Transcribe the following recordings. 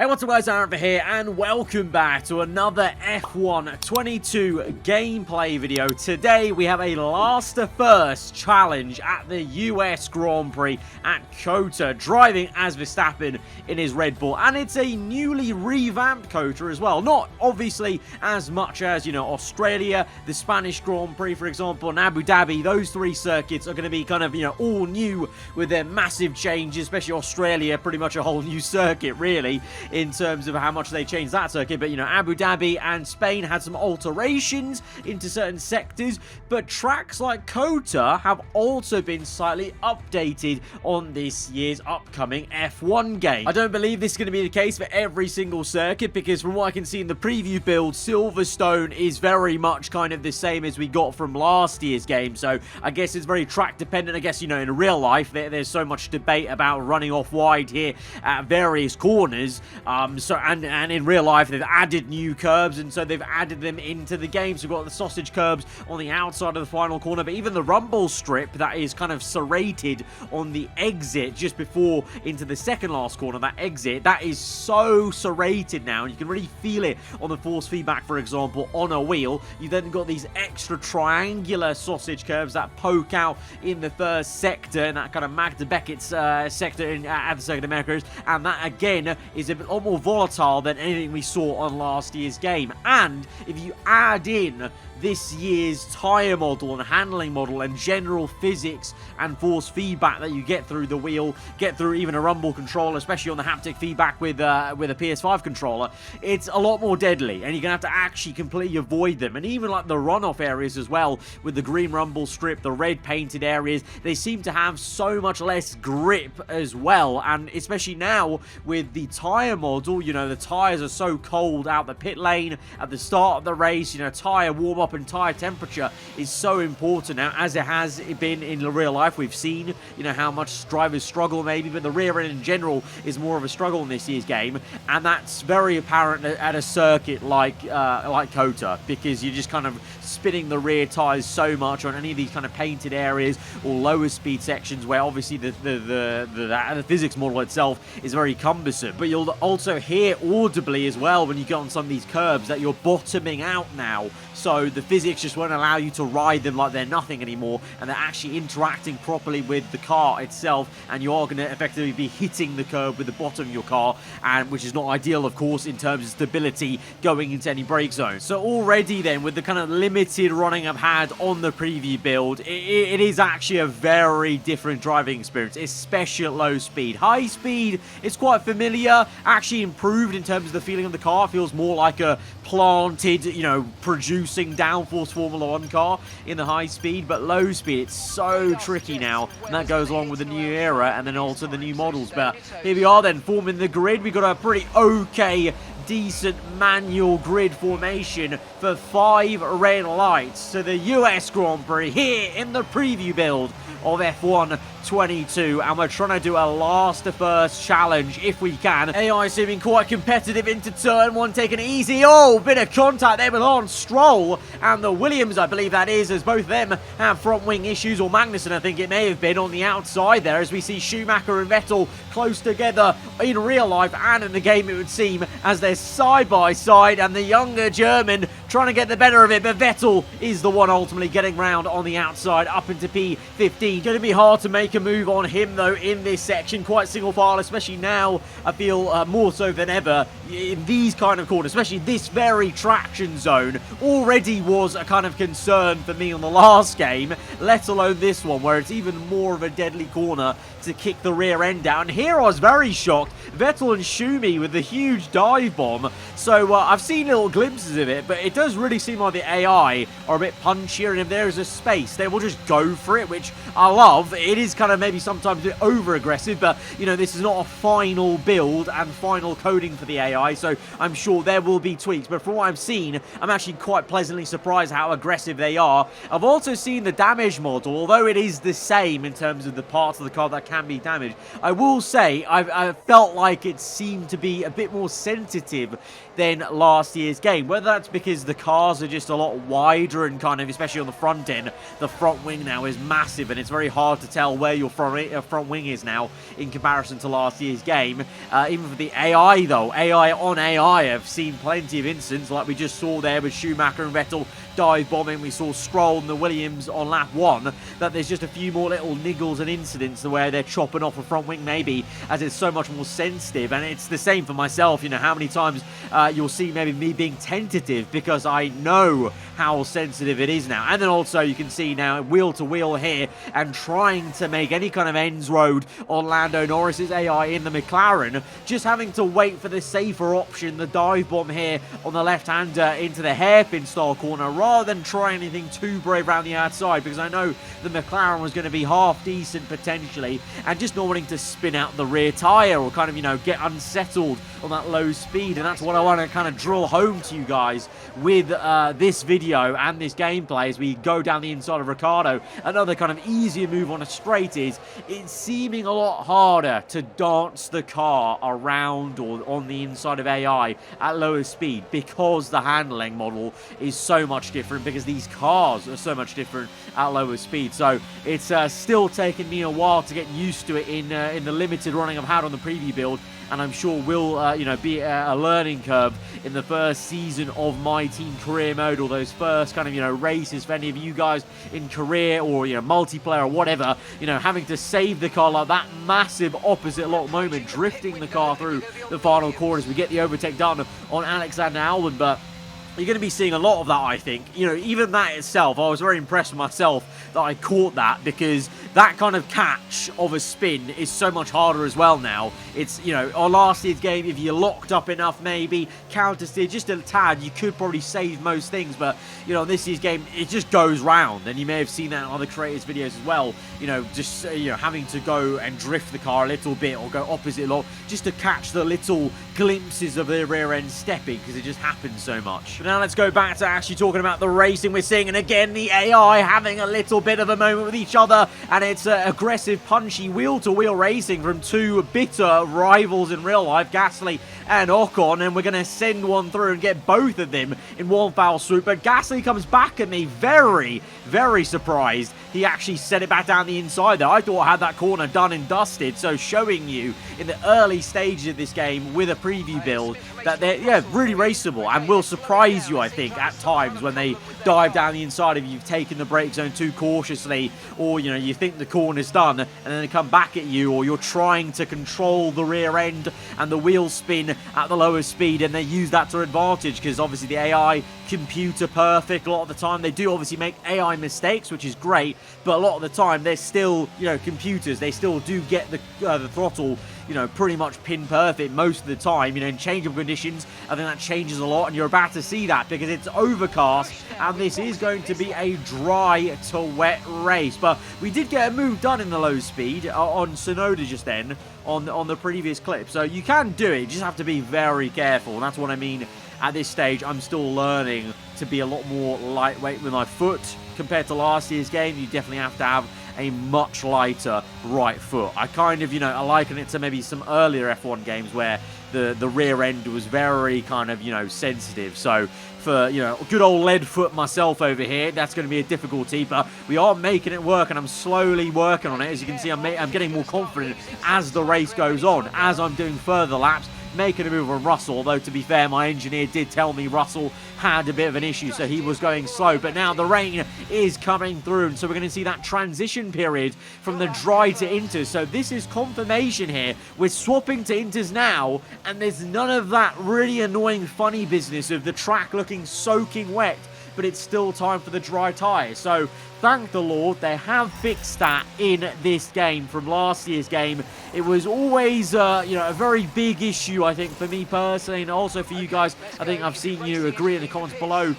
Hey, what's up guys, aarava here, and welcome back to another F1 22 gameplay video. Today we have a last to first challenge at the US Grand Prix at COTA, driving as Verstappen in his Red Bull, and it's a newly revamped COTA as well. Not obviously as much as, you know, Australia, the Spanish Grand Prix, for example, and Abu Dhabi. Those three circuits are going to be kind of, you know, all new with their massive changes, especially Australia, pretty much a whole new circuit, really, in terms of how much they changed that circuit. But, you know, Abu Dhabi and Spain had some alterations into certain sectors, but tracks like COTA have also been slightly updated on this year's upcoming F1 game. I don't believe this is going to be the case for every single circuit, because from what I can see in the preview build, Silverstone is very much kind of the same as we got from last year's game, so I guess it's very track dependent. I guess, you know, in real life there's so much debate about running off wide here at various corners, and in real life they've added new curbs, and so they've added them into the game. So we've got the sausage curbs on the outside of the final corner, but even the rumble strip that is kind of serrated on the exit just before into the second last corner, that exit, that is so serrated now, and you can really feel it on the force feedback, for example, on a wheel. You've then got these extra triangular sausage curbs that poke out in the first sector, and that kind of Magda Beckett's sector at the Circuit Americas, and that again is a lot more volatile than anything we saw on last year's game. And if you add in this year's tyre model and handling model and general physics and force feedback that you get through the wheel, get through even a rumble controller, especially on the haptic feedback with a PS5 controller, it's a lot more deadly, and you're gonna have to actually completely avoid them. And even like the runoff areas as well, with the green rumble strip, the red painted areas, they seem to have so much less grip as well. And especially now with the tyre model, you know, the tyres are so cold out the pit lane at the start of the race. You know, tyre warm up and tyre temperature is so important now, as it has been in real life. We've seen, you know, how much drivers struggle maybe, but the rear end in general is more of a struggle in this year's game, and that's very apparent at a circuit like COTA, because you're just kind of spinning the rear tyres so much on any of these kind of painted areas or lower speed sections where obviously the physics model itself is very cumbersome. But you'll also hear audibly as well when you get on some of these curbs that you're bottoming out now, so the physics just won't allow you to ride them like they're nothing anymore, and they're actually interacting properly with the car itself, and you are going to effectively be hitting the curb with the bottom of your car, and which is not ideal, of course, in terms of stability going into any brake zone. So already then, with the kind of limited running I've had on the preview build, it is actually a very different driving experience, especially at low speed. High speed is quite familiar, actually improved in terms of the feeling of the car. It feels more like a planted, you know, producing downforce Formula 1 car in the high speed, but low speed, it's so tricky now, and that goes along with the new era and then also the new models. But here we are then, forming the grid. We've got a pretty okay, decent manual grid formation for 5 red lights. So the US Grand Prix here in the preview build of F1 22, and we're trying to do a last to first challenge if we can. AI seeming quite competitive into turn 1, taking it easy. Oh, bit of contact there with Lance Stroll and the Williams, I believe that is, as both of them have front wing issues, or Magnussen I think it may have been, on the outside there, as we see Schumacher and Vettel close together in real life and in the game, it would seem, as they're side by side, and the younger German trying to get the better of it, but Vettel is the one ultimately getting round on the outside up into P15. Going to be hard to make a move on him though in this section, quite single file, especially now. I feel more so than ever in these kind of corners, especially this very traction zone already was a kind of concern for me on the last game, let alone this one where it's even more of a deadly corner to kick the rear end down. Here I was very shocked, Vettel and Schumi with the huge dive bomb. So I've seen little glimpses of it, but it does really seem like the AI are a bit punchier, and if there is a space they will just go for it, which I love. It is kind of maybe sometimes a bit over aggressive, but you know, this is not a final build and final coding for the AI, so I'm sure there will be tweaks. But from what I've seen, I'm actually quite pleasantly surprised how aggressive they are. I've also seen the damage model, although it is the same in terms of the parts of the car that can be damaged. I will say I felt like it seemed to be a bit more sensitive than last year's game, whether that's because the cars are just a lot wider and kind of, especially on the front end, the front wing now is massive, and it's very hard to tell where your front wing is now in comparison to last year's game. Even for the AI, though, AI on AI, I've seen plenty of incidents like we just saw there with Schumacher and Vettel dive bombing. We saw Stroll and the Williams on lap 1, that there's just a few more little niggles and incidents where they're chopping off a front wing maybe, as it's so much more sensitive. And it's the same for myself, you know, how many times you'll see maybe me being tentative because I know how sensitive it is now. And then also you can see now wheel to wheel here and trying to make any kind of ends road on Lando Norris's AI in the McLaren, just having to wait for the safer option, the dive bomb here on the left-hander into the hairpin style corner, rather than try anything too brave around the outside, because I know the McLaren was going to be half decent potentially, and just not wanting to spin out the rear tyre or kind of, you know, get unsettled on that low speed. And that's what I want to kind of drill home to you guys with this video and this gameplay as we go down the inside of Ricciardo. Another kind of easier move on a straight is it's seeming a lot harder to dance the car around or on the inside of AI at lower speed, because the handling model is so much different, because these cars are so much different at lower speed. So it's still taken me a while to get used to it in the limited running I've had on the preview build, and I'm sure will you know, be a learning curve in the first season of my team career mode, or those first kind of, you know, races for any of you guys in career or, you know, multiplayer or whatever, you know, having to save the car like that massive opposite lock moment, drifting the car through the final corners. We get the overtake done on Alexander Albon, but you're going to be seeing a lot of that, I think. You know, even that itself, I was very impressed with myself that I caught that, because that kind of catch of a spin is so much harder as well now. It's, you know, on last year's game, if you're locked up enough, maybe counter steer just a tad, you could probably save most things. But, you know, in this year's game, it just goes round, and you may have seen that in other creators' videos as well. You know, just, you know, having to go and drift the car a little bit or go opposite lock just to catch the little glimpses of the rear end stepping, because it just happens so much. But now let's go back to actually talking about the racing we're seeing, and again the AI having a little bit of a moment with each other, and it's aggressive, punchy wheel-to-wheel racing from two bitter rivals in real life, Gasly and Ocon, and we're going to send one through and get both of them in one foul swoop. But Gasly comes back at me, very, very surprised he actually set it back down the inside there. I thought I had that corner done and dusted, so showing you in the early stages of this game with a preview build that they're, yeah, really raceable and will surprise you, I think, at times when they dive down the inside if you've taken the brake zone too cautiously, or, you know, you think the corner's done and then they come back at you, or you're trying to control the rear end and the wheel spin at the lower speed, and they use that to advantage, because obviously the AI computer perfect a lot of the time. They do obviously make AI mistakes, which is great, but a lot of the time they're still, you know, computers. They still do get the throttle, you know, pretty much pin perfect most of the time. You know, in changeable conditions, I think that changes a lot, and you're about to see that because it's overcast and this is going to be a dry to wet race. But we did get a move done in the low speed on Tsunoda just then on the previous clip, so you can do it. You just have to be very careful, and that's what I mean. At this stage, I'm still learning to be a lot more lightweight with my foot. Compared to last year's game, you definitely have to have a much lighter right foot. I kind of, you know, I liken it to maybe some earlier F1 games where the rear end was very kind of, you know, sensitive. So for, you know, good old lead foot myself over here, that's going to be a difficulty, but we are making it work, and I'm slowly working on it. As you can see, I'm getting more confident as the race goes on, as I'm doing further laps, making a move on Russell, although to be fair, my engineer did tell me Russell had a bit of an issue, so he was going slow. But now the rain is coming through, and so we're going to see that transition period from the dry to inters. So this is confirmation here. We're swapping to inters now, and there's none of that really annoying funny business of the track looking soaking wet, but it's still time for the dry tyres. So thank the Lord they have fixed that in this game from last year's game. It was always, you know, a very big issue, I think, for me personally, and also for you guys. I think I've seen you agree in the comments below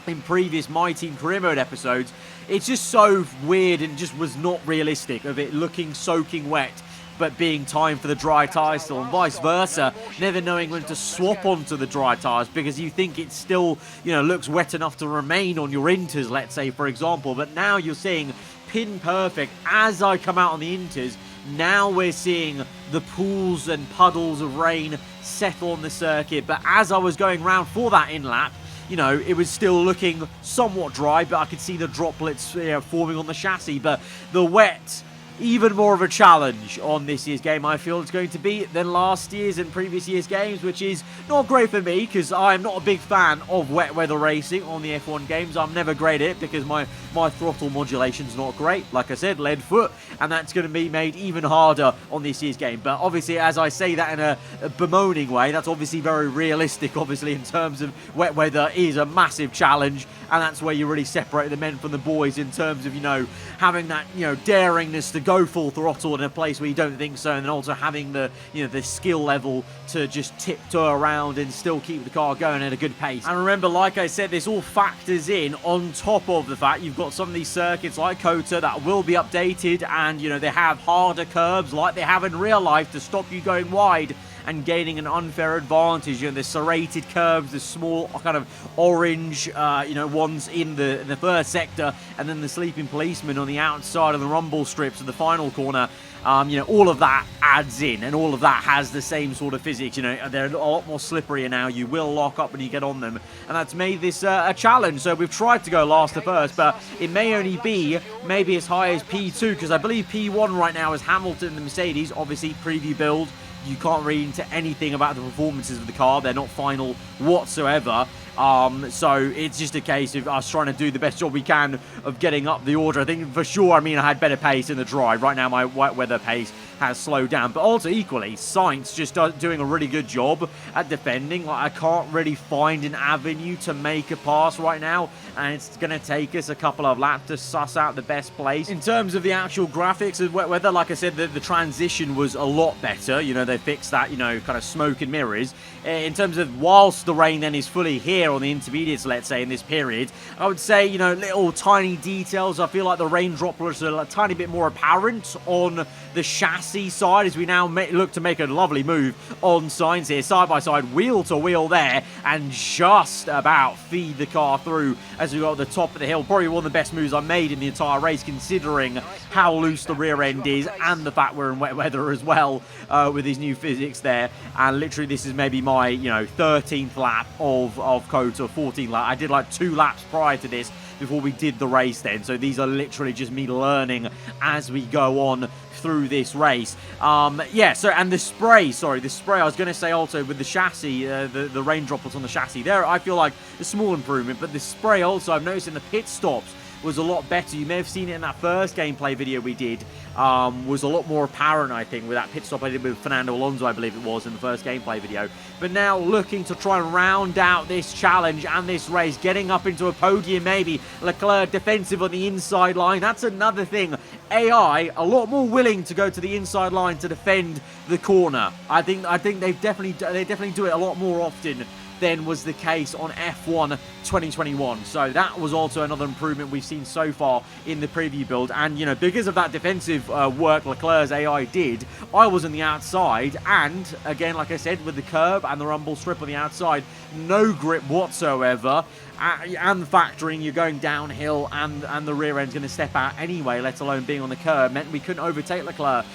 in previous My Team Career Mode episodes. It's just so weird and just was not realistic of it looking soaking wet but being time for the dry tyres still, and vice versa, never knowing when to swap onto the dry tyres because you think it still, you know, looks wet enough to remain on your inters, let's say, for example. But now you're seeing pin perfect as I come out on the inters. Now we're seeing the pools and puddles of rain settle on the circuit, but as I was going round for that in lap, you know, it was still looking somewhat dry, but I could see the droplets forming on the chassis. But the wet, even more of a challenge on this year's game, I feel it's going to be, than last year's and previous year's games, which is not great for me because I'm not a big fan of wet weather racing on the F1 games. I'm never great at it because my throttle modulation's not great. Like I said, lead foot, and that's going to be made even harder on this year's game. But obviously, as I say that in a bemoaning way, that's obviously very realistic, obviously, in terms of wet weather is a massive challenge, and that's where you really separate the men from the boys in terms of, you know, having that, you know, daringness to go full throttle in a place where you don't think so, and then also having the, you know, the skill level to just tiptoe around and still keep the car going at a good pace. And remember, like I said, this all factors in on top of the fact you've got some of these circuits like COTA that will be updated, and, you know, they have harder curbs like they have in real life to stop you going wide and gaining an unfair advantage. You know, the serrated curves, the small kind of orange, you know, ones in the first sector, and then the sleeping policeman on the outside of the rumble strips of the final corner. You know, all of that adds in, and all of that has the same sort of physics. You know, they're a lot more slipperier now. You will lock up when you get on them, and that's made this a challenge. So we've tried to go last to first, but it may only be maybe as high as P2, because I believe P1 right now is Hamilton and the Mercedes. Obviously, preview build. You can't read into anything about the performances of the car. They're not final whatsoever. So it's just a case of us trying to do the best job we can of getting up the order. I think for sure, I mean, I had better pace in the drive. Right now, my wet weather pace has slowed down. But also equally, Sainz just doing a really good job at defending. Like, I can't really find an avenue to make a pass right now, and it's going to take us a couple of laps to suss out the best place. In terms of the actual graphics of wet weather, like I said, the transition was a lot better. You know, they fixed that, you know, kind of smoke and mirrors. In terms of whilst the rain then is fully here on the intermediates, let's say, in this period, I would say, you know, little tiny details. I feel like the rain droplets are a tiny bit more apparent on the chassis side as we now look to make a lovely move on Sainz here, side by side, wheel to wheel there, and just about feed the car through as we got at the top of the hill. Probably one of the best moves I made in the entire race, considering how loose the rear end is and the fact we're in wet weather as well, with these new physics there. And literally, this is maybe my, you know, 13th lap of COTA, 14th lap. I did like 2 laps prior to this before we did the race then, so these are literally just me learning as we go on through this race. Yeah, so, and the spray, I was going to say also with the chassis, the rain droplets on the chassis there, I feel like a small improvement, but the spray also, I've noticed in the pit stops, was a lot better. You may have seen it in that first gameplay video we did, was a lot more apparent, I think, with that pit stop I did with Fernando Alonso, I believe it was, in the first gameplay video. But now looking to try and round out this challenge and this race, getting up into a podium maybe. Leclerc defensive on the inside line. That's another thing. AI, a lot more willing to go to the inside line to defend the corner. I think they definitely do it a lot more often than was the case on F1 2021. So that was also another improvement we've seen so far in the preview build. And, you know, because of that defensive work Leclerc's AI did, I was on the outside, and again, like I said, with the curb and the rumble strip on the outside, no grip whatsoever. And factoring you're going downhill and the rear end's going to step out anyway, let alone being on the curb, meant we couldn't overtake Leclerc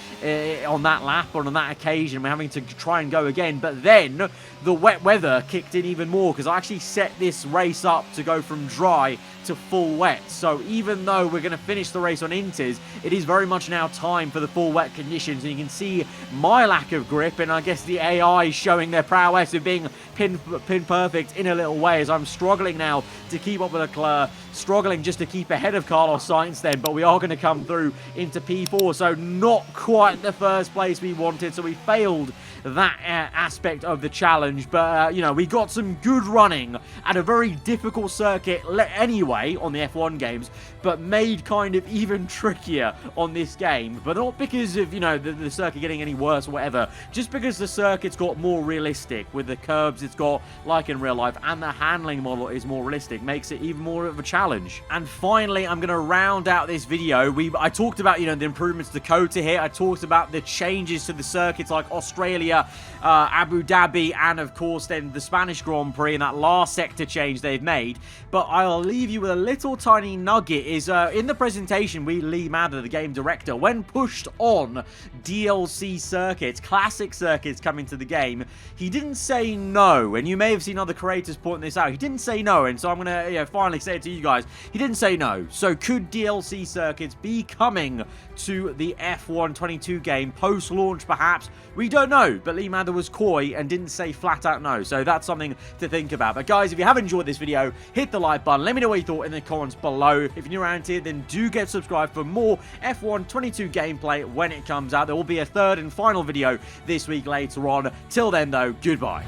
on that lap or on that occasion. We're having to try and go again. But then the wet weather kicked in even more, because I actually set this race up to go from dry to full wet. So even though we're going to finish the race on inters, it is very much now time for the full wet conditions. And you can see my lack of grip, and I guess the AI showing their prowess of being pin perfect in a little way, as I'm struggling now to keep up with Leclerc, struggling just to keep ahead of Carlos Sainz then, but we are going to come through into P4, so not quite the first place we wanted, so we failed that aspect of the challenge. But, you know, we got some good running at a very difficult circuit anyway on the F1 games, but made kind of even trickier on this game. But not because of, you know, the circuit getting any worse or whatever, just because the circuit's got more realistic with the curbs it's got, like in real life, and the handling model is more more realistic, makes it even more of a challenge. And finally, I'm going to round out this video. I talked about, you know, the improvements to COTA here. I talked about the changes to the circuits like Australia, Abu Dhabi, and of course then the Spanish Grand Prix and that last sector change they've made. But I'll leave you with a little tiny nugget is in the presentation, Lee Madder, the game director, when pushed on DLC circuits, classic circuits coming to the game, he didn't say no. And you may have seen other creators pointing this out. He didn't say no, and so I'm going to finally say it to you guys. He didn't say no. So could DLC circuits be coming to the F1 22 game post-launch perhaps? We don't know, but Lee Madder was coy and didn't say flat out no, so that's something to think about. But guys, if you have enjoyed this video, hit the like button, let me know what you thought in the comments below. If you're new around here, then do get subscribed for more F1 22 gameplay when it comes out. There will be a third and final video this week later on. Till then though, goodbye.